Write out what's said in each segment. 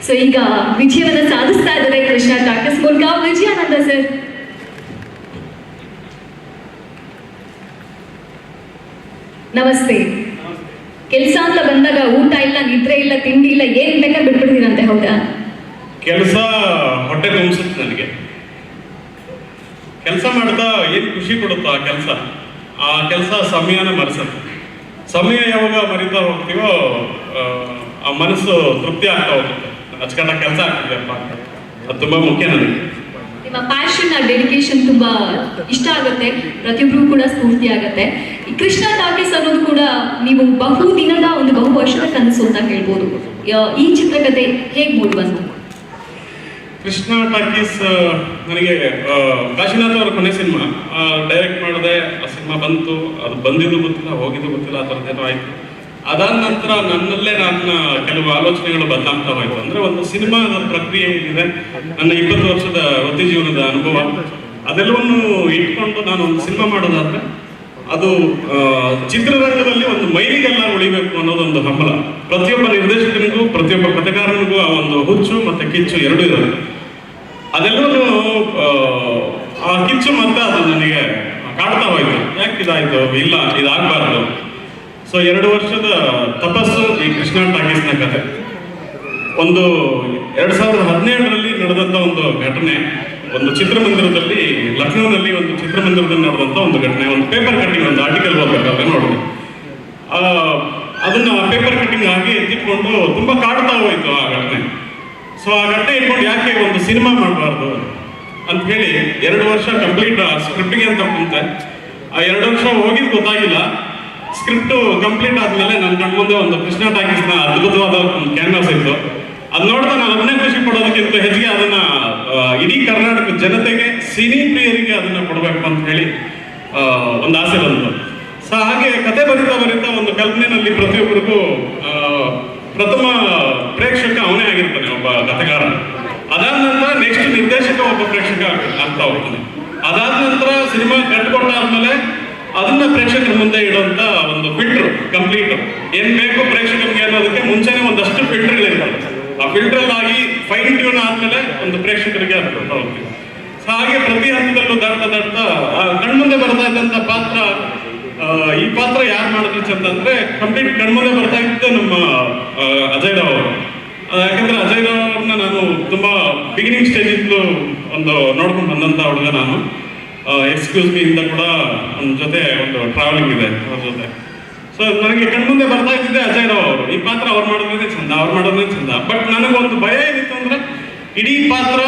So ಈಗ ವಿಜಯವನ್ನು ಸಾಧಿಸ್ತಾ ಇದ್ದಾರೆ ಕೃಷ್ಣ ಟಾಕೀಸ್ ಮೂಲಕ. ವಿಜಯಾನಂದ ಸರ್, ನಮಸ್ತೆ. ಕೆಲಸ ಅಂತ ಬಂದಾಗ ಊಟ ಇಲ್ಲ, ನಿದ್ರೆ ಇಲ್ಲ, ತಿಂಡಿ ಇಲ್ಲ, ಏನ್ ಬೇಕಾದ್ರೆ ಬಿಟ್ಬಿಡ್ತೀರಂತೆ, ಹೌದಾ? ಕೆಲಸ ಹೊಟ್ಟೆ ತುಂಬಿಸುತ್ತೆ ನನಗೆ. ಕೆಲಸ ಮಾಡ್ತಾ ಏನ್ ಖುಷಿ ಕೊಡುತ್ತೋ ಆ ಕೆಲಸ ಸಮಯನ ಮರೆಸುತ್ತೆ. ಸಮಯ ಯಾವಾಗ ಮರಿತಾ ಹೋಗ್ತೀವೋ ಆ ಮನಸ್ಸು ತೃಪ್ತಿ ಆಗ್ತಾ ಹೋಗುತ್ತೆ. ಅಚ್ಚುಕಟ್ಟಾಗಿ ಕೆಲಸ ಆಗ್ತಿದೆಯಪ್ಪ, ಅದು ತುಂಬಾ ಮುಖ್ಯ ನನಗೆ. ನಿಮ್ಮ ಪ್ಯಾಷನ್, ಡೆಡಿಕೇಶನ್ ತುಂಬಾ ಇಷ್ಟ ಆಗುತ್ತೆ, ಪ್ರತಿಯೊಬ್ಬರು ಕೂಡ ಸ್ಫೂರ್ತಿ ಆಗುತ್ತೆ. ಈ ಕೃಷ್ಣ ಟಾಕೀಸ್ ಅನ್ನೋದು ಕೂಡ ನೀವು ಬಹು ವರ್ಷದ ಕನಸು ಅಂತ ಹೇಳ್ಬೋದು. ಈ ಚಿತ್ರಕಥೆ ಹೇಗೆ ಮೂಡಿ ಬಂತು? ಕೃಷ್ಣ ಟಾಕೀಸ್ ನನಗೆ ಕಾಶಿನಾಥ್ ಅವರ ಕೊನೆ ಸಿನಿಮಾ ಡೈರೆಕ್ಟ್ ಮಾಡಿದೆ. ಆ ಸಿನಿಮಾ ಬಂತು, ಅದು ಬಂದಿದ್ದು ಗೊತ್ತಿಲ್ಲ, ಹೋಗಿದ್ದು ಗೊತ್ತಿಲ್ಲ, ಆ ಥರದ್ದೇನೋ ಆಯ್ತು. ಅದಾದ ನಂತರ ನನ್ನಲ್ಲೇ ನನ್ನ ಕೆಲವು ಆಲೋಚನೆಗಳು ಬದಲಾಗ್ತಾ ಹೋಯ್ತು. ಅಂದ್ರೆ ಒಂದು ಸಿನಿಮಾದ ಪ್ರಕ್ರಿಯೆ ಏನಿದೆ, ನನ್ನ 20 ವರ್ಷದ ವೃತ್ತಿ ಜೀವನದ ಅನುಭವ, ಅದೆಲ್ಲವನ್ನು ಇಟ್ಕೊಂಡು ನಾನು ಒಂದು ಸಿನಿಮಾ ಮಾಡೋದಾದ್ರೆ ಅದು ಚಿತ್ರರಂಗದಲ್ಲಿ ಒಂದು ಮೈಲಿಗೆಲ್ಲ ಉಳಿಬೇಕು ಅನ್ನೋದೊಂದು ಹಂಬಲ. ಪ್ರತಿಯೊಬ್ಬ ನಿರ್ದೇಶಕನಿಗೂ ಪ್ರತಿಯೊಬ್ಬ ಕಥೆಗಾರನಿಗೂ ಆ ಒಂದು ಹುಚ್ಚು ಮತ್ತೆ ಕಿಚ್ಚು ಎರಡೂ ಇರುತ್ತೆ. ಅದೆಲ್ಲವೂ ಆ ಕಿಚ್ಚು ಮತ್ತೆ ಅದು ನನಗೆ ಕಾಡ್ತಾ ಹೋಯ್ತು. ಯಾಕೆ ಇದಾಯ್ತು, ಇಲ್ಲ ಇದಾಗಬಾರ್ದು. ಸೊ 2 ವರ್ಷದ ತಪಸ್ಸು ಈ ಕೃಷ್ಣ ಟಾಕೀಸ್ನ ಕಥೆ. ಒಂದು 2017ರಲ್ಲಿ ನಡೆದಂತ ಒಂದು ಘಟನೆ, ಒಂದು ಚಿತ್ರಮಂದಿರದಲ್ಲಿ, ಲಕ್ನೋನಲ್ಲಿ ಒಂದು ಚಿತ್ರಮಂದಿರದಲ್ಲಿ ನಡೆದಂತ ಒಂದು ಘಟನೆ. ಒಂದು ಪೇಪರ್ ಕಟ್ಟಿಂಗ್, ಒಂದು ಆರ್ಟಿಕಲ್ ಓದಬೇಕಾದ್ರೆ ನೋಡಿದೆ. ಅದನ್ನ ಪೇಪರ್ ಕಟ್ಟಿಂಗ್ ಆಗಿ ಎತ್ತಿಟ್ಕೊಂಡು ತುಂಬಾ ಕಾಡ್ತಾ ಹೋಯ್ತು ಆ ಘಟನೆ. ಸೊ ಆ ಘಟನೆ ಇಟ್ಕೊಂಡು ಯಾಕೆ ಒಂದು ಸಿನಿಮಾ ಮಾಡಬಾರ್ದು ಅಂತ ಹೇಳಿ 2 ವರ್ಷ ಕಂಪ್ಲೀಟ್ ಸ್ಕ್ರಿಪ್ಟಿಗೆ ಅಂತ ಕುಂತೆ. ಆ 2 ವರ್ಷ ಹೋಗಿದ್ದು ಗೊತ್ತಾಗಿಲ್ಲ. ಸ್ಕ್ರಿಪ್ಟ್ ಕಂಪ್ಲೀಟ್ ಆದ್ಮೇಲೆ ನನ್ನ ಕಣ್ಮುಂದೆ ಒಂದು ಕೃಷ್ಣ ಟಾಕೀಸ್ನ ಅದ್ಭುತವಾದ ಒಂದು ಕ್ಯಾನ್ವಾಸ್ ಇತ್ತು. ಅದು ನೋಡಿದ್ರೆ ನಾನು ಅದನ್ನೇ ಖುಷಿ ಪಡೋದಕ್ಕಿಂತ ಹೆಚ್ಚಿಗೆ ಅದನ್ನ ಇಡೀ ಕರ್ನಾಟಕ ಜನತೆಗೆ, ಸಿನಿ ಪ್ರಿಯರಿಗೆ ಅದನ್ನ ಕೊಡಬೇಕು ಅಂತ ಹೇಳಿ ಒಂದು ಆಸೆ ಬಂತು. ಸೊ ಹಾಗೆ ಕತೆ ಬರಿತಾ ಒಂದು ಕಲ್ಪನೆಯಲ್ಲಿ ಪ್ರತಿಯೊಬ್ಬರಿಗೂ ಪ್ರಥಮ ಪ್ರೇಕ್ಷಕ ಅವನೇ ಆಗಿರ್ತಾನೆ, ಒಬ್ಬ ಕಥೆಗಾರ. ಅದಾದ ನಂತರ ನೆಕ್ಸ್ಟ್ ನಿರ್ದೇಶಕ ಒಬ್ಬ ಪ್ರೇಕ್ಷಕ ಆಗ್ತಾ ಹೋಗ್ತಾನೆ. ಅದಾದ ನಂತರ ಸಿನಿಮಾ ಕಟ್ಕೊಟ್ಟಾದ್ಮೇಲೆ ಅದನ್ನ ಪ್ರೇಕ್ಷಕರ ಮುಂದೆ ಇಡುವಂತ ಒಂದು ಫಿಲ್ಟರ್ ಕಂಪ್ಲೀಟ್ ಏನ್ ಬೇಕು ಪ್ರೇಕ್ಷಕರಿಗೆ ಅನ್ನೋದಕ್ಕೆ ಮುಂಚೆನೆ ಒಂದಷ್ಟು ಫಿಲ್ಟರ್ಗಳಿರ್ತವೆ. ಆ ಫಿಲ್ಟರ್ ಆಗಿ ಫೈನ್ ಟ್ಯೂನ್ ಆದ್ಮೇಲೆ ಒಂದು ಪ್ರೇಕ್ಷಕರಿಗೆ ಅದು ಹೋಗ್ತೀವಿ. ಸೊ ಹಾಗೆ ಪ್ರತಿ ಹಂತದಲ್ಲೂ ದಾಟ್ತಾ ಕಣ್ಮುಂದೆ ಬರ್ತಾ ಇದ್ದಂತ ಪಾತ್ರ, ಈ ಪಾತ್ರ ಯಾರು ಮಾಡಿದ್ರು ಅಂತಂದ್ರೆ ಕಂಪ್ಲೀಟ್ ಕಣ್ಮುಂದೆ ಬರ್ತಾ ಇದ್ದ ನಮ್ಮ ಅಜಯ್ ರಾವ್ ಅವರು. ಯಾಕಂದ್ರೆ ಅಜಯ್ ರಾವ್ ಅವ್ರನ್ನ ನಾನು ತುಂಬಾ ಬಿಗಿನಿಂಗ್ ಸ್ಟೇಜ್ ಇದ್ದು ಒಂದು ನೋಡ್ಕೊಂಡು ಬಂದಂತ ಹುಡುಗ ನಾನು. ಎಕ್ಸ್ಕ್ಯೂಸ್ ಮೀ ಇಂದ ಕೂಡ ನನ್ನ ಜೊತೆ ಒಂದು ಟ್ರಾವೆಲಿಂಗ್ ಇದೆ ಅವ್ರ ಜೊತೆ. ಸೊ ನನಗೆ ಕಣ್ಮುಂದೆ ಬರ್ತಾ ಇದ್ದಿದ್ದೆ ಅಜಯ್ ರಾವ್ ಅವರು. ಈ ಪಾತ್ರ ಅವ್ರು ಮಾಡೋದೇ ಚಂದ, ಅವ್ರು ಮಾಡೋದೇ ಚಂದ. ಬಟ್ ನನಗೊಂದು ಭಯ ಏನಿತ್ತು ಅಂದ್ರೆ ಇಡೀ ಪಾತ್ರ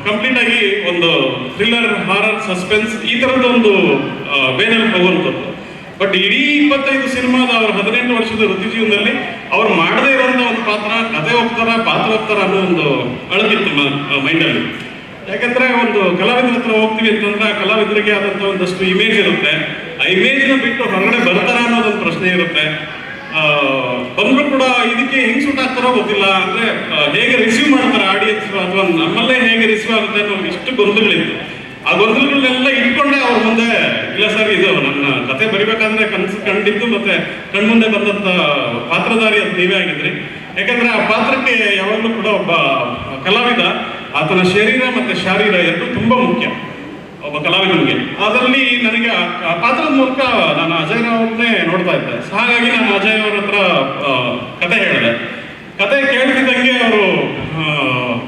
ಕಂಪ್ಲೀಟ್ ಆಗಿ ಒಂದು ಥ್ರಿಲ್ಲರ್, ಹಾರರ್, ಸಸ್ಪೆನ್ಸ್ ಈ ತರದೊಂದು ಬೇನಲ್ಲಿ ಹೋಗುವಂಥದ್ದು. ಬಟ್ ಇಡೀ 25 ಸಿನಿಮಾದ ಅವ್ರ 18 ವರ್ಷದ ವೃತ್ತಿ ಜೀವನದಲ್ಲಿ ಅವ್ರು ಮಾಡದೇ ಇರೋಂಥ ಒಂದು ಪಾತ್ರ, ಕತೆ ಹೋಗ್ತಾರ ಅನ್ನೋ ಒಂದು ಅಳಗಿತ್ತು ಮೈಂಡಲ್ಲಿ. ಯಾಕಂದ್ರೆ ಒಂದು ಕಲಾವಿದರ ಹತ್ರ ಹೋಗ್ತೀವಿ ಅಂತಂದ್ರೆ ಆ ಕಲಾವಿದರಿಗೆ ಆದಂತ ಒಂದಷ್ಟು ಇಮೇಜ್ ಇರುತ್ತೆ. ಆ ಇಮೇಜ್ನ ಬಿಟ್ಟು ಹೊರಗಡೆ ಬರ್ತಾರ ಅನ್ನೋದೊಂದು ಪ್ರಶ್ನೆ ಇರುತ್ತೆ. ಬಂದ್ರು ಕೂಡ ಇದಕ್ಕೆ ಹೆಂಗ್ ಸೂಟ್ ಆಗ್ತಾರೋ ಗೊತ್ತಿಲ್ಲ. ಅಂದ್ರೆ ಹೇಗೆ ರಿಸೀವ್ ಮಾಡ್ತಾರೆ ಆಡಿಯನ್ಸ್, ಅಥವಾ ನಮ್ಮಲ್ಲೇ ಹೇಗೆ ರಿಸೀವ್ ಆಗುತ್ತೆ ಅನ್ನೋ ಇಷ್ಟು ಗೊಂದಲಗಳಿತ್ತು. ಆ ಗೊಂದಲಗಳನ್ನೆಲ್ಲ ಇಟ್ಕೊಂಡೆ ಅವ್ರ ಮುಂದೆ, ಇಲ್ಲ ಸರ್ ಇದು ನನ್ನ ಕತೆ ಬರಿಬೇಕಾದ್ರೆ ಕನಸು ಕಂಡಿದ್ದು ಮತ್ತೆ ಕಣ್ಮುಂದೆ ಬಂದಂತ ಪಾತ್ರಧಾರಿ ಅದು ನೀವೇ ಆಗಿದ್ರಿ. ಯಾಕಂದ್ರೆ ಆ ಪಾತ್ರಕ್ಕೆ ಯಾವಾಗಲೂ ಕೂಡ ಒಬ್ಬ ಕಲಾವಿದ ಆತನ ಶರೀರ ಮತ್ತೆ ಶಾರೀರ ಎರಡು ತುಂಬಾ ಮುಖ್ಯ ಒಬ್ಬ ಕಲಾವಿದನಿಗೆ. ಅದರಲ್ಲಿ ನನಗೆ ಆ ಪಾತ್ರದ ಮೂಲಕ ನಾನು ಅಜಯ್ ಅವ್ರನ್ನೇ ನೋಡ್ತಾ ಇದ್ದೆ. ಹಾಗಾಗಿ ನಾನು ಅಜಯ್ ಅವ್ರ ಹತ್ರ ಕತೆ ಹೇಳಿದೆ. ಕತೆ ಕೇಳ್ತಿದ್ದಂಗೆ ಅವರು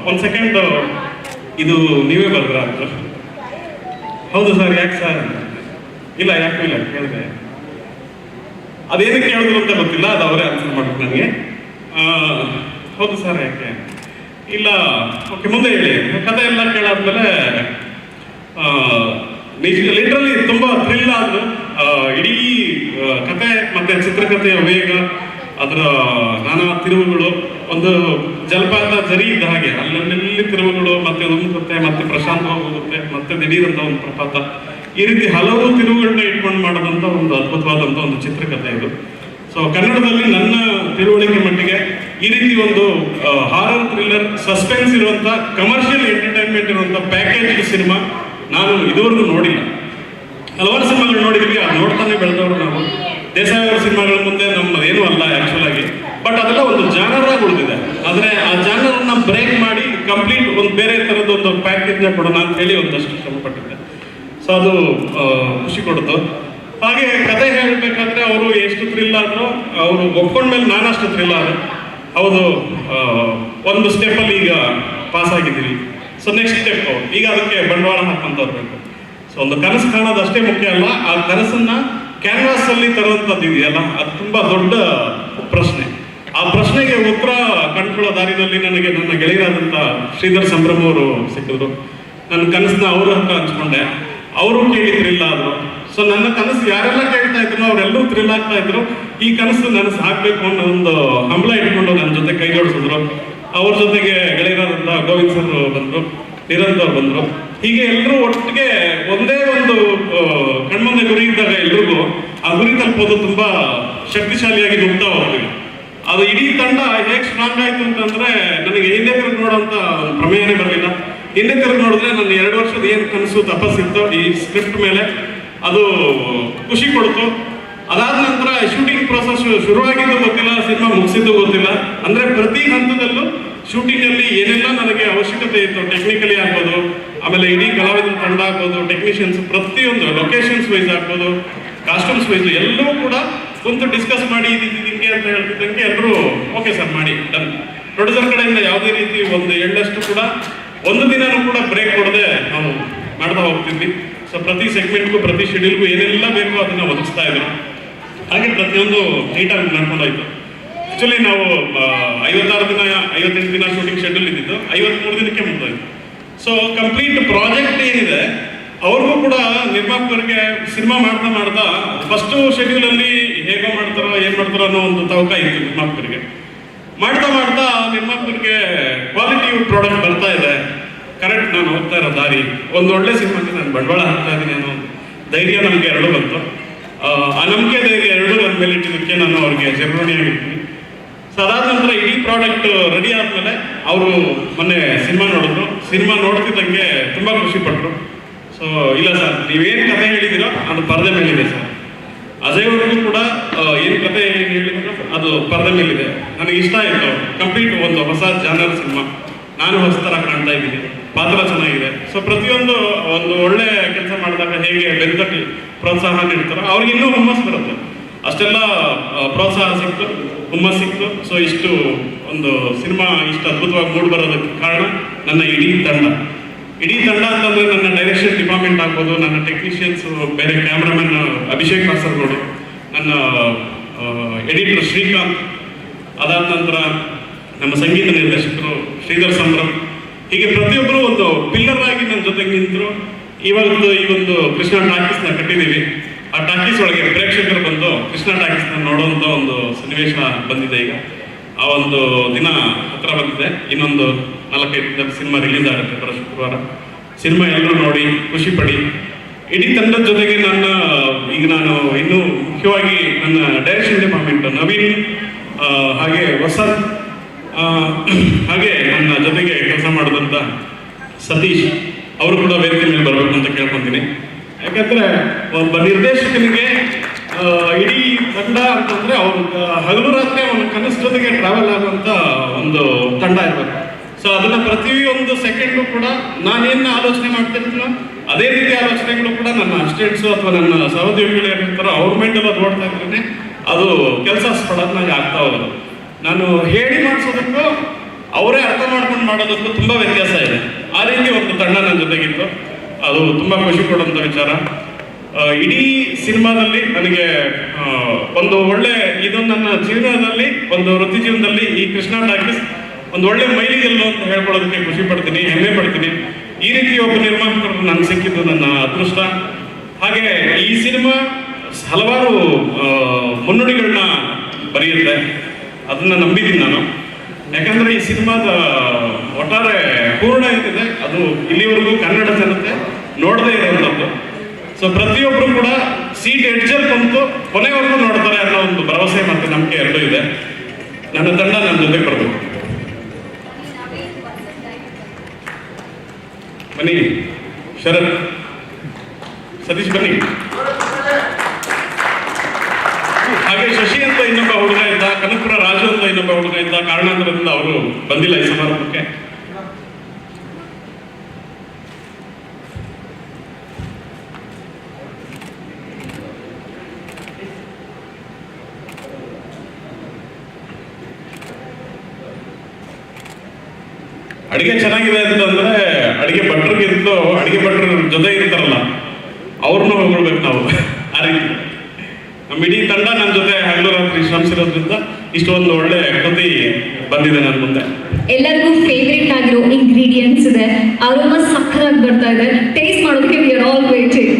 ಒಂದ್ ಸೆಕೆಂಡ್, ಇದು ನೀವೇ ಬರ್ದ್ರ ಅಂತ. ಹೌದು ಸರ್, ಯಾಕೆ ಸರ್? ಇಲ್ಲ ಯಾಕೆ ಇಲ್ಲ ಕೇಳಿದೆ. ಅದೇನಕ್ಕೆ ಕೇಳಿದ್ರು ಅಂತ ಗೊತ್ತಿಲ್ಲ, ಅದು ಅವರೇ ಆನ್ಸರ್ ಮಾಡ್ಬೇಕು ನನಗೆ. ಹೌದು ಸರ್ ಯಾಕೆ? ಇಲ್ಲ, ಓಕೆ ಮುಂದೆ ಹೇಳಿ. ಕತೆ ಎಲ್ಲ ಕೇಳಾದ್ಮೇಲೆ ಲಿಟ್ರಲಿ ತುಂಬಾ ಥ್ರಿಲ್ ಆದ್ರು. ಇಡೀ ಕತೆ ಮತ್ತೆ ಚಿತ್ರಕಥೆಯ ವೇಗ, ಅದರ ನಾನಾ ತಿರುವುಗಳು, ಒಂದು ಜಲಪಾತ ಜರಿ ಇದ್ದ ಹಾಗೆ ಅಲ್ಲಲ್ಲಿ ತಿರುವುಗಳು, ಮತ್ತೆ ಉಮ್ಮುತ್ತೆ, ಮತ್ತೆ ಪ್ರಶಾಂತವಾಗಿ ಹೋಗುತ್ತೆ, ಮತ್ತೆ ದಿಢೀರಂತ ಒಂದು ಪ್ರಪಾತ, ಈ ರೀತಿ ಹಲವು ತಿರುವುಗಳನ್ನ ಇಟ್ಕೊಂಡು ಮಾಡೋದಂತ ಒಂದು ಅದ್ಭುತವಾದಂತ ಒಂದು ಚಿತ್ರಕಥೆ ಇದು. ಸೊ ಕನ್ನಡದಲ್ಲಿ ನನ್ನ ತಿಳುವಳಿಕೆ ಮಟ್ಟಿಗೆ ಈ ರೀತಿ ಒಂದು ಹಾರರ್, ಥ್ರಿಲ್ಲರ್, ಸಸ್ಪೆನ್ಸ್ ಇರುವಂತ, ಕಮರ್ಷಿಯಲ್ ಎಂಟರ್ಟೈನ್ಮೆಂಟ್ ಇರುವಂತ ಪ್ಯಾಕೇಜ್ ಸಿನಿಮಾ ನಾನು ಇದುವರೆಗೂ ನೋಡಿಲ್ಲ. ಹಲವಾರು ಸಿನಿಮಾಗಳು ನೋಡಿದ್ವಿ, ಅದು ನೋಡ್ತಾನೆ ಬೆಳೆದವರು ನಾವು. ದೇಸಾಯಿ ಅವರ ಸಿನಿಮಾಗಳ ಮುಂದೆ ನಮ್ಮದೇನೂ ಅಲ್ಲ ಆಕ್ಚುಲ್ ಆಗಿ. ಬಟ್ ಅದೆಲ್ಲ ಒಂದು ಜಾನರ್ ಆಗಿ ಉಳಿದಿದೆ. ಆದರೆ ಆ ಜಾನರನ್ನ ಬ್ರೇಕ್ ಮಾಡಿ ಕಂಪ್ಲೀಟ್ ಒಂದು ಬೇರೆ ಥರದ ಒಂದು ಪ್ಯಾಕೇಜ್ನ ಕೊಡೋಣ ಅಂತ ಹೇಳಿ ಒಂದಷ್ಟು ಶ್ರಮಪಟ್ಟಿದ್ದೆ. ಸೊ ಅದು ಖುಷಿ ಕೊಡ್ತು. ಹಾಗೆ ಕತೆ ಹೇಳಬೇಕಾದ್ರೆ ಅವರು ಎಷ್ಟು ಥ್ರಿಲ್ ಆದರೂ ಅವರು ಒಪ್ಕೊಂಡ್ಮೇಲೆ ನಾನಷ್ಟು ಥ್ರಿಲ್ ಆದ್ರೆ ಹೌದು, ಒಂದು ಸ್ಟೆಪ್ಪಲ್ಲಿ ಈಗ ಪಾಸ್ ಆಗಿದ್ದೀವಿ. ಸೊ ನೆಕ್ಸ್ಟ್ ಸ್ಟೆಪ್ ಈಗ ಅದಕ್ಕೆ ಬಂಡವಾಳ ಹಾಕಂತ ಹೋಗ್ಬೇಕು. ಸೊ ಒಂದು ಕನಸು ಕಾಣೋದು ಅಷ್ಟೇ ಮುಖ್ಯ ಅಲ್ಲ, ಆ ಕನಸನ್ನ ಕ್ಯಾನ್ವಾಸ್ ಅಲ್ಲಿ ತರುವಂಥದ್ದು ಇದೆಯಲ್ಲ, ಅದು ತುಂಬಾ ದೊಡ್ಡ ಪ್ರಶ್ನೆ. ಆ ಪ್ರಶ್ನೆಗೆ ಉತ್ತರ ಕಂಡುಕೊಳ್ಳೋ ದಾರಿನಲ್ಲಿ ನನಗೆ ನನ್ನ ಗೆಳೆಯರಾದಂಥ ಶ್ರೀಧರ್ ಸಂಭ್ರಮ್ ಅವರು ಸಿಕ್ಕಿದ್ರು. ನನ್ನ ಕನಸನ್ನ ಅವ್ರ ಹತ್ರ ಹಂಚ್ಕೊಂಡೆ, ಅವರು ಕೇಳಿ ಥ್ರಿಲ್ ಆದ್ರು. ಸೊ ನನ್ನ ಕನಸು ಯಾರೆಲ್ಲ ಕೇಳ್ತಾ ಇದ್ರು ಅವರೆಲ್ಲರೂ ಥ್ರಿಲ್ ಆಗ್ತಾ ಇದ್ರು. ಈ ಕನಸು ನನಸು ಆಗ್ಬೇಕು ಅನ್ನೋ ಒಂದು ಹಂಬಲ ಇಟ್ಕೊಂಡು ನನ್ನ ಜೊತೆ ಕೈ ಜೋಡಿಸಿದ್ರು. ಅವ್ರ ಜೊತೆಗೆ ಗೆಳೆಯರಾದಂಥ ಗೋವಿಂದ್ ಸರ್ ಬಂದರು, ನಿರಂತರ ಬಂದರು. ಹೀಗೆ ಎಲ್ಲರೂ ಒಟ್ಟಿಗೆ ಒಂದೇ ಒಂದು ಕಣ್ಮುಂದೆ ಗುರಿ ಇದ್ದಾಗ ಎಲ್ರಿಗೂ ಆ ಗುರಿ ತಲುಪೋದು ತುಂಬಾ ಶಕ್ತಿಶಾಲಿಯಾಗಿ ನುಗ್ತಾ ಹೋಗ್ತೀವಿ. ಅದು ಇಡೀ ತಂಡ ಹೇಗೆ ಸ್ಟ್ರಾಂಗ್ ಆಯ್ತು ಅಂತಂದ್ರೆ ನನಗೆ ಹಿಂದೆ ತಿರುಗಿ ನೋಡೋಂಥ ಪ್ರಮೇಯನೇ ಬರಲಿಲ್ಲ. ಹಿಂದೆ ತಿರುಗಿ ನೋಡಿದ್ರೆ ನನ್ನ 2 ವರ್ಷದ ಏನು ಕನಸು ತಪಸ್ಸಿತ್ತು ಈ ಸ್ಕ್ರಿಪ್ಟ್ ಮೇಲೆ, ಅದು ಖುಷಿ ಕೊಡ್ತು. ಅದಾದ ನಂತರ ಶೂಟಿಂಗ್ ಪ್ರೊಸೆಸ್ ಶುರುವಾಗಿದ್ದು ಗೊತ್ತಿಲ್ಲ, ಸಿನಿಮಾ ಮುಗಿಸಿದ್ದು ಗೊತ್ತಿಲ್ಲ. ಅಂದ್ರೆ ಪ್ರತಿ ಹಂತದಲ್ಲೂ ಶೂಟಿಂಗ್ ಅಲ್ಲಿ ಏನೆಲ್ಲ ನನಗೆ ಅವಶ್ಯಕತೆ ಇತ್ತು, ಟೆಕ್ನಿಕಲಿ ಆಗ್ಬೋದು, ಆಮೇಲೆ ಇಡೀ ಕಲಾವಿದರ ತಂಡ ಆಗ್ಬೋದು, ಟೆಕ್ನಿಷಿಯನ್ಸ್, ಪ್ರತಿಯೊಂದು ಲೊಕೇಶನ್ಸ್ ವೈಸ್ ಆಗ್ಬೋದು, ಕಾಸ್ಟ್ಯೂಮ್ಸ್ ವೈಸ್ ಎಲ್ಲವೂ ಕೂಡ ಕುಂತು ಡಿಸ್ಕಸ್ ಮಾಡಿ ಹಿಂಗೆ ಅಂತ ಹೇಳ್ತಿದ್ದಂಗೆ ಎಲ್ಲರೂ ಓಕೆ ಸರ್ ಮಾಡಿ ಡನ್. ಪ್ರೊಡ್ಯೂಸರ್ ಕಡೆಯಿಂದ ಯಾವುದೇ ರೀತಿ ಒಂದು ಎಳ್ಳಷ್ಟು ಕೂಡ ಒಂದು ದಿನನೂ ಕೂಡ ಬ್ರೇಕ್ ಕೊಡದೆ ನಾವು ಮಾಡ್ತಾ ಹೋಗ್ತಿದ್ವಿ. ಸೊ ಪ್ರತಿ ಸೆಗ್ಮೆಂಟ್ಗೂ ಪ್ರತಿ ಶೆಡ್ಯೂಲ್ಗೂ ಏನೆಲ್ಲ ಬೇಕೋ ಅದನ್ನ ಒದಗಿಸ್ತಾ ಇದ್ರು. ಹಾಗೆ ಪ್ರತಿಯೊಂದು ನೀಟಾಗಿ ನಡ್ಕೊಂಡೋಯ್ತು. ಆಕ್ಚುಲಿ ನಾವು 56 ದಿನ 58 ದಿನ ಶೂಟಿಂಗ್ ಶೆಡ್ಯೂಲ್ ಇದ್ದಿದ್ದು 53 ದಿನಕ್ಕೆ ಮುಗಿದೋಯ್ತು. ಸೊ ಕಂಪ್ಲೀಟ್ ಪ್ರಾಜೆಕ್ಟ್ ಏನಿದೆ ಅವ್ರಿಗೂ ಕೂಡ ನಿರ್ಮಾಪಕರಿಗೆ ಸಿನಿಮಾ ಮಾಡ್ತಾ ಫಸ್ಟ್ ಶೆಡ್ಯೂಲ್ ಅಲ್ಲಿ ಹೇಗೋ ಮಾಡ್ತಾರೋ ಏನ್ ಮಾಡ್ತಾರೋ ಅನ್ನೋ ಒಂದು ತವಕ ಇತ್ತು ನಿರ್ಮಾಪಕರಿಗೆ. ಮಾಡ್ತಾ ನಿರ್ಮಾಪಕರಿಗೆ ಕ್ವಾಲಿಟಿ ಪ್ರಾಡಕ್ಟ್ ಬರ್ತಾ ಇದೆ, ಕರೆಕ್ಟ್ ನಾನು ಹೋಗ್ತಾ ಇರೋ ದಾರಿ, ಒಂದು ಒಳ್ಳೆ ಸಿನಿಮಾಕ್ಕೆ ನಾನು ಬಂಡವಾಳ ಹಾಕ್ತಾ ಇದ್ದೀನಿ ಅನ್ನೋ ಧೈರ್ಯ ನಮಗೆ ಎರಡೂ ಬಂತು. ಆ ನಂಬಿಕೆ ಧೈರ್ಯ ಎರಡೂ ನನ್ನ ಮೇಲೆ ಇಟ್ಟಿದ್ದಕ್ಕೆ ನಾನು ಅವ್ರಿಗೆ ಚಿರಋಣಿಯಾಗಿರ್ತೀನಿ. ಸೊ ಅದಾದ ನಂತರ ಇಡೀ ಪ್ರಾಡಕ್ಟ್ ರೆಡಿ ಆದ್ಮೇಲೆ ಅವರು ಮೊನ್ನೆ ಸಿನಿಮಾ ನೋಡಿದ್ರು. ಸಿನಿಮಾ ನೋಡ್ತಿದ್ದಂಗೆ ತುಂಬಾ ಖುಷಿ ಪಟ್ರು. ಸೊ ಇಲ್ಲ ಸರ್, ನೀವೇನು ಕಥೆ ಹೇಳಿದಿರೋ ಅದು ಪರದೆ ಮೇಲಿದೆ ಸರ್. ಅಜಯ್ ಅವ್ರಿಗೂ ಕೂಡ ಏನು ಕಥೆ ಹೇಳಿದ್ರು ಅದು ಪರದೆ ಮೇಲಿದೆ. ನನಗೆ ಇಷ್ಟ ಆಯಿತು. ಕಂಪ್ಲೀಟ್ ಒಂದು ಹೊಸ ಜಾನರ್ ಸಿನಿಮಾ, ನಾನು ಹೊಸ ಥರ ಕಾಣ್ತಾ ಇದ್ದೀನಿ, ಪಾತ್ರ ಚೆನ್ನಾಗಿದೆ. ಸೊ ಪ್ರತಿಯೊಂದು ಒಂದು ಒಳ್ಳೆ ಕೆಲಸ ಮಾಡಿದಾಗ ಹೇಗೆ ಬೆಂತಟ್ಟಿ ಪ್ರೋತ್ಸಾಹ ನೀಡ್ತಾರೋ ಅವ್ರಿಗೆ ಇನ್ನೂ ಹುಮ್ಮಸ್ ಬರುತ್ತೆ. ಅಷ್ಟೆಲ್ಲ ಪ್ರೋತ್ಸಾಹ ಸಿಕ್ತು, ಹುಮ್ಮಸ್ ಸಿಕ್ತು. ಸೊ ಇಷ್ಟು ಒಂದು ಸಿನಿಮಾ ಇಷ್ಟು ಅದ್ಭುತವಾಗಿ ಮೂಡಿ ಬರೋದಕ್ಕೆ ಕಾರಣ ನನ್ನ ಇಡೀ ತಂಡ ಅಂತಂದ್ರೆ ನನ್ನ ಡೈರೆಕ್ಷನ್ ಡಿಪಾರ್ಟ್ಮೆಂಟ್ ಆಗ್ಬೋದು, ನನ್ನ ಟೆಕ್ನಿಷಿಯನ್ಸ್, ಬೇರೆ ಕ್ಯಾಮ್ರಾಮನ್ ಅಭಿಷೇಕ್ ಕಾಸರಗೋಡು, ನನ್ನ ಎಡಿಟರ್ ಶ್ರೀಕಾಂತ್, ಅದಾದ ನಂತರ ನಮ್ಮ ಸಂಗೀತ ನಿರ್ದೇಶಕರು ಶ್ರೀಧರ್ ಸಂಭ್ರಮ್, ಹೀಗೆ ಪ್ರತಿಯೊಬ್ಬರು ಒಂದು ಪಿಲ್ಲರ್ ಆಗಿ ನನ್ನ ಜೊತೆಗೆ ನಿಂತರು. ಇವತ್ತು ಈ ಒಂದು ಕೃಷ್ಣ ಟಾಕೀಸ್ನ ಕಟ್ಟಿದ್ದೀವಿ. ಆ ಟಾಕೀಸ್ ಒಳಗೆ ಪ್ರೇಕ್ಷಕರು ಬಂದು ಕೃಷ್ಣ ಟಾಕೀಸ್ನ ನೋಡುವಂಥ ಒಂದು ಸನ್ನಿವೇಶ ಬಂದಿದೆ. ಈಗ ಆ ಒಂದು ದಿನ ಹತ್ರ ಬಂದಿದೆ. ಇನ್ನೊಂದು 4-5 ದಿನದಲ್ಲಿ ಸಿನಿಮಾ ರಿಲೀಸ್ ಆಗುತ್ತೆ ಬರೋ ಶುಕ್ರವಾರ. ಸಿನಿಮಾ ಎಲ್ಲರೂ ನೋಡಿ ಖುಷಿ ಪಡಿ. ಇಡೀ ತಂಡದ ಜೊತೆಗೆ ನಾನು ಇನ್ನೂ ಮುಖ್ಯವಾಗಿ ನನ್ನ ಡೈರೆಕ್ಷನ್ ಡಿಪಾರ್ಟ್ಮೆಂಟ್ ನವೀನ್, ಹಾಗೆ ವಸಂತ್, ಹಾಗೆ ನನ್ನ ಜೊತೆಗೆ ಕೆಲಸ ಮಾಡಿದಂಥ ಸತೀಶ್ ಅವರು ಕೂಡ ವೇದಿಕೆ ಮೇಲೆ ಬರಬೇಕು ಅಂತ ಕೇಳ್ಕೊತೀನಿ. ಯಾಕಂದ್ರೆ ಒಬ್ಬ ನಿರ್ದೇಶಕನಿಗೆ ಇಡೀ ತಂಡ ಅಂತಂದ್ರೆ ಅವ್ರ ಹಗಲು ರಾತ್ರಿ ಅವನ ಕನಸು ಜೊತೆಗೆ ಟ್ರಾವೆಲ್ ಆಗುವಂತ ಒಂದು ತಂಡ ಇರಬೇಕು. ಸೊ ಅದನ್ನ ಪ್ರತಿಯೊಂದು ಸೆಕೆಂಡು ಕೂಡ ನಾನೇನು ಆಲೋಚನೆ ಮಾಡ್ತಿರ್ತೀನೋ ಅದೇ ರೀತಿ ಆಲೋಚನೆಗಳು ಕೂಡ ನನ್ನ ಅಸಿಸ್ಟೆಂಟ್ಸು ಅಥವಾ ನನ್ನ ಸಹೋದ್ಯೋಗಿಗಳು ಏನಿರ್ತಾರೋ ಅವ್ರ ಮೈಂಡಲ್ಲಿ ಅದು ಓಡ್ತಾ ಇದ್ರೆ ಅದು ಕೆಲಸ ಪಡೋದು ನನಗೆ ಆಗ್ತಾ ಹೋಗೋದು. ನಾನು ಹೇಳಿ ಮಾಡಿಸೋದಕ್ಕೂ ಅವರೇ ಅರ್ಥ ಮಾಡ್ಕೊಂಡು ಮಾಡೋದಕ್ಕೂ ತುಂಬಾ ವ್ಯತ್ಯಾಸ ಇದೆ. ಆ ರೀತಿ ಒಂದು ತಂಡ ನನ್ನ ಜೊತೆಗಿತ್ತು. ಅದು ತುಂಬಾ ಖುಷಿ ಕೊಡುವಂಥ ವಿಚಾರ. ಇಡೀ ಸಿನಿಮಾದಲ್ಲಿ ನನಗೆ ಒಂದು ಒಳ್ಳೆ ಇದು ನನ್ನ ಜೀವನದಲ್ಲಿ, ಒಂದು ವೃತ್ತಿ ಜೀವನದಲ್ಲಿ ಈ ಕೃಷ್ಣ ಟಾಕೀಸ್ ಒಂದು ಒಳ್ಳೆ ಮೈಲಿಗೆಲ್ಲು ಅಂತ ಹೇಳ್ಕೊಳ್ಳೋದಕ್ಕೆ ಖುಷಿ ಪಡ್ತೀನಿ, ಹೆಮ್ಮೆ ಪಡ್ತೀನಿ. ಈ ರೀತಿ ಒಬ್ಬ ನಿರ್ಮಾಪಕರು ನನಗೆ ಸಿಕ್ಕಿದ್ದು ನನ್ನ ಅದೃಷ್ಟ. ಹಾಗೆ ಈ ಸಿನಿಮಾ ಹಲವಾರು ಮುನ್ನುಡಿಗಳನ್ನ ಬರೆಯುತ್ತೆ, ಅದನ್ನ ನಂಬಿದ್ದೀನಿ ನಾನು. ಯಾಕಂದ್ರೆ ಈ ಸಿನಿಮಾದ ಒಟ್ಟಾರೆ ಪೂರ್ಣ ಏನಿದೆ ಅದು ಇಲ್ಲಿವರೆಗೂ ಕನ್ನಡ ಜನತೆ ನೋಡದೇ ಇರೋಂಥದ್ದು. ಸೊ ಪ್ರತಿಯೊಬ್ಬರು ಕೂಡ ಸೀಟ್ ಎಡ್ಜಲ್ಲಿ ಕುಂತು ಕೊನೆವರೆಗೂ ನೋಡ್ತಾರೆ ಅನ್ನೋ ಒಂದು ಭರವಸೆ ಮತ್ತು ನಂಬಿಕೆ ಎರಡೂ ಇದೆ. ನನ್ನ ತಂಡ ನನ್ನ ಜೊತೆಗೆ ಬರಬೇಕು. ಬನ್ನಿ ಶರತ್, ಸತೀಶ್ ಬನ್ನಿ. ಹಾಗೆ ಶಶಿ ಅಂತ ಇನ್ನೊಬ್ಬ ಹುಡುಗ ಇದ್ದ, ಕನಕಪುರ ರಾಜು ಅಂತ ಇನ್ನೊಬ್ಬ ಹುಡುಗ ಇದ್ದ. ಕಾರಣಾಂತರದಿಂದ ಅವರು ಬಂದಿಲ್ಲ ಈ ಸಮಾರಂಭಕ್ಕೆ. ಅಡಿಗೆ ಚೆನ್ನಾಗಿದೆ ಅಂತಂದ್ರೆ ಅಡಿಗೆ ಭಟ್ರಿಗಿಂತಲೂ ಅಡಿಗೆ ಭಟ್ರ ಜೊತೆ ಇರ್ತಾರಲ್ಲ ಅವ್ರನ್ನೂ ಹೊಗಳ್ಬೇಕು ನಾವು. ಆ ರೀತಿ ನಮ್ಮ ಇಡೀ ತಂಡ ನನ್ನ ಜೊತೆ ಹಗಲು ರಾತ್ರಿ ಶ್ರಮಿಸಿರೋದ್ರಿಂದ ಇಷ್ಟೊಂದು ಒಳ್ಳೆ ಕೃತಿ ಬಂದಿದೆ ನನ್ನ ಮುಂದೆ. ಎಲ್ಲರಿಗೂ ಫೇವ್ರೇಟ್ ಆಗಿರೋ ಇಂಗ್ರೀಡಿಯೆಂಟ್ಸ್ ಇದೆ, ಅರೋಮಾ ಸಕ್ಕತ್ತಾಗಿ ಬರ್ತಾ ಇದೆ. ಟೇಸ್ಟ್ ಮಾಡೋದಕ್ಕೆ ವಿ ಆರ್ ಆಲ್ ವೇಟಿಂಗ್.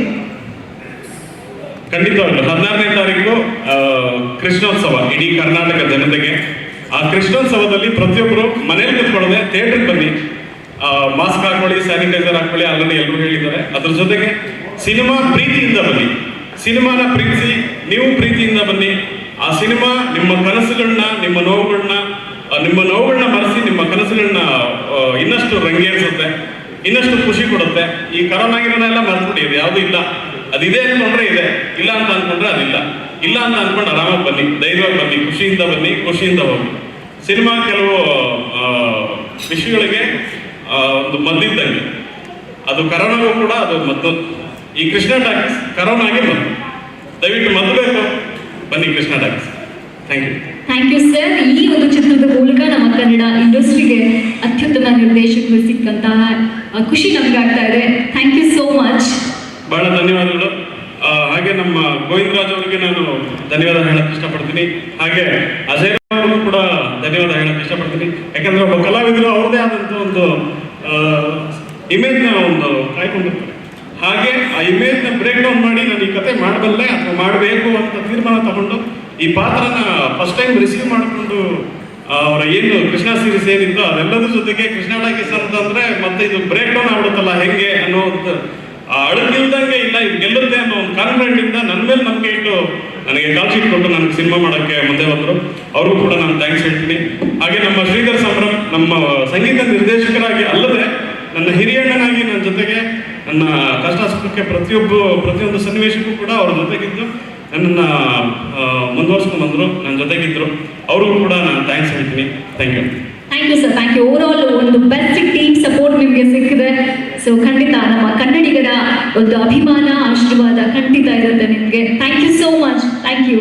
ಖಂಡಿತವಾಗ್ಲು 16ನೇ ತಾರೀಕು ಕೃಷ್ಣೋತ್ಸವ ಇಡೀ ಕರ್ನಾಟಕ ಜನತೆಗೆ. ಆ ಕೃಷ್ಣೋತ್ಸವದಲ್ಲಿ ಪ್ರತಿಯೊಬ್ಬರು ಮನೇಲಿ ಕೂತ್ಕೊಳ್ಳದೆ ಥಿಯೇಟ್ರಿಗೆ ಬನ್ನಿ, ಮಾಸ್ಕ್ ಹಾಕೊಳ್ಳಿ, ಸ್ಯಾನಿಟೈಸರ್ ಹಾಕೊಳ್ಳಿ, ಆಲ್ರೆಡಿ ಎಲ್ಲರೂ ಹೇಳಿದ್ದಾರೆ. ಅದ್ರ ಜೊತೆಗೆ ಸಿನಿಮಾ ಪ್ರೀತಿಯಿಂದ ಬನ್ನಿ, ಸಿನಿಮಾನ ಪ್ರೀತಿಸಿ, ನೀವು ಪ್ರೀತಿಯಿಂದ ಬನ್ನಿ. ಆ ಸಿನಿಮಾ ನಿಮ್ಮ ಕನಸುಗಳನ್ನ, ನಿಮ್ಮ ನೋವುಗಳನ್ನ ಮರೆಸಿ ನಿಮ್ಮ ಕನಸುಗಳನ್ನ ಇನ್ನಷ್ಟು ರಂಗೇರಿಸುತ್ತೆ, ಇನ್ನಷ್ಟು ಖುಷಿ ಕೊಡುತ್ತೆ. ಈ ಕರೋನಾಗಿರೋನೆಲ್ಲ ಮರೆತುಬಿಡಿ, ಅದು ಯಾವುದು ಇಲ್ಲ. ಅದಿದೆ ಅನ್ಕೊಂಡ್ರೆ ಇದೆ, ಇಲ್ಲ ಅಂತ ಅನ್ಕೊಂಡ್ರೆ ಅದಿಲ್ಲ. ಇಲ್ಲ ಅಂತ ಅನ್ಕೊಂಡು ಆರಾಮಾಗಿ ಬನ್ನಿ, ಧೈರ್ಯವಾಗಿ ಬನ್ನಿ, ಖುಷಿಯಿಂದ ಬನ್ನಿ, ಖುಷಿಯಿಂದ ಹೋಗಿ. ಸಿನಿಮಾ ಕೆಲವು ವಿಷಯಗಳಿಗೆ ಒಂದು ಮದ್ದಿದ್ದಂಗೆ, ಅದು ಕರೋನಾಗೂ ಕೂಡ ಅದು ಮದ್ದು. ಈ ಕೃಷ್ಣ ಟಾಕೀಸ್ ಕರೋನಾಗೆ ಮದ್ದು. ದಯವಿಟ್ಟು ಮದ್ದು ಬೇಕು, ಬನ್ನಿ Krishna talkies. Thank you. Thank you sir. ಈ ಒಂದು ಚಿತ್ರದ ಮೂಲಕ ನಮ್ಮ ಕನ್ನಡ ಇಂಡಸ್ಟ್ರಿಗೆ ಅತ್ಯುತ್ತಮ ನಿರ್ದೇಶಕರು ಸಿಕ್ಕಂತಹ ಖುಷಿ ನಮ್ಗೆ ಆಗ್ತಾ ಇದೆ. Thank you so much. ಬಹಳ ಧನ್ಯವಾದಗಳು. ಹಾಗೆ ನಮ್ಮ ಗೋವಿಂದರಾಜ್ ಅವರಿಗೆ ನಾನು ಧನ್ಯವಾದ ಹೇಳಕ್ ಇಷ್ಟಪಡ್ತೀನಿ. ಹಾಗೆ ಅಜಯ್ ಅವ್ರಿಗೂ ಕೂಡ ಧನ್ಯವಾದ ಹೇಳಕ್ ಇಷ್ಟಪಡ್ತೀನಿ. ಯಾಕಂದ್ರೆ ಒಬ್ಬ ಕಲಾವಿದರು ಅವ್ರದೇ ಆದಂತ ಒಂದು ಇಮೇಜ್ನ ಒಂದು ಕಾಯ್ಕೊಂಡಿರ್ತಾರೆ. ಹಾಗೆ ಆ ಇಮೇಜ್ನ ಬ್ರೇಕ್ ಡೌನ್ ಮಾಡಿ ನಾನು ಈ ಕತೆ ಮಾಡಬಲ್ಲೆ ಅಥವಾ ಮಾಡಬೇಕು ಅಂತ ತೀರ್ಮಾನ ತಗೊಂಡು ಈ ಪಾತ್ರನ ಫಸ್ಟ್ ಟೈಮ್ ರಿಸೀವ್ ಮಾಡಿಕೊಂಡು ಅವರ ಏನು ಕೃಷ್ಣ ಸೀರೀಸ್ ಏನಿತ್ತು ಅದೆಲ್ಲದ್ರ ಜೊತೆಗೆ ಕೃಷ್ಣ ಟಾಕೀಸ್ ಅಂತಂದ್ರೆ ಮತ್ತೆ ಇದು ಬ್ರೇಕ್ ಡೌನ್ ಆಗ್ಬಿಡುತ್ತಲ್ಲ ಹೆಂಗೆ ಅನ್ನೋ ಒಂದು ಅಳಗಿಲ್ದಂಗೆ ಇಲ್ಲ ಇದು ಗೆಲ್ಲುತ್ತೆ ಅನ್ನೋ ಒಂದು ಕಾನ್ಫಿಡೆಂಟ್ ಇಂದ ನನ್ನ ಮೇಲೆ ನಂಬಿಕೆ ಇಟ್ಟು ನನಗೆ ಕಾಲ್ಶೀಟ್ ಕೊಟ್ಟು ನನಗೆ ಸಿನಿಮಾ ಮಾಡೋಕ್ಕೆ ಮುಂದೆ ಬಂದರು. ಅವ್ರಿಗೂ ಕೂಡ ನಾನು ಥ್ಯಾಂಕ್ಸ್ ಹೇಳ್ತೀನಿ. ಹಾಗೆ ನಮ್ಮ ಶ್ರೀಧರ್ ಸಂಭ್ರಮ್ ನಮ್ಮ ಸಂಗೀತ ನಿರ್ದೇಶಕರಾಗಿ ಅಲ್ಲದೆ ನನ್ನ ಹಿರಿಯಣ್ಣನಾಗಿ ನನ್ನ ಜೊತೆಗೆ ನನ್ನ ಕಷ್ಟ ಸುಖಕ್ಕೆ ಪ್ರತಿಯೊಂದು ಸನ್ನಿವೇಶಕ್ಕೂ ಕೂಡ ಅವ್ರ ಜೊತೆಗಿದ್ದು ನನ್ನನ್ನು ಮುಂದುವರ್ಸ್ಕೊಂಡು ಬಂದರು, ನನ್ನ ಜೊತೆಗಿದ್ದರು. ಅವ್ರಿಗೂ ಕೂಡ ನಾನು ಥ್ಯಾಂಕ್ಸ್ ಹೇಳ್ತೀನಿ. Thank you. Thank you sir. Thank you. Over all ಒಂದು ಬೆಸ್ಟ್ ಟೀಮ್ ಸಪೋರ್ಟ್ ನಿಮಗೆ ಸಿಕ್ಕಿದೆ. ಸೊ ಖಂಡಿತ ನಮ್ಮ ಕನ್ನಡಿಗರ ಒಂದು ಅಭಿಮಾನ, ಆಶೀರ್ವಾದ ಖಂಡಿತ ಇರುತ್ತೆ ನಿಮಗೆ. Thank you so much. Thank you.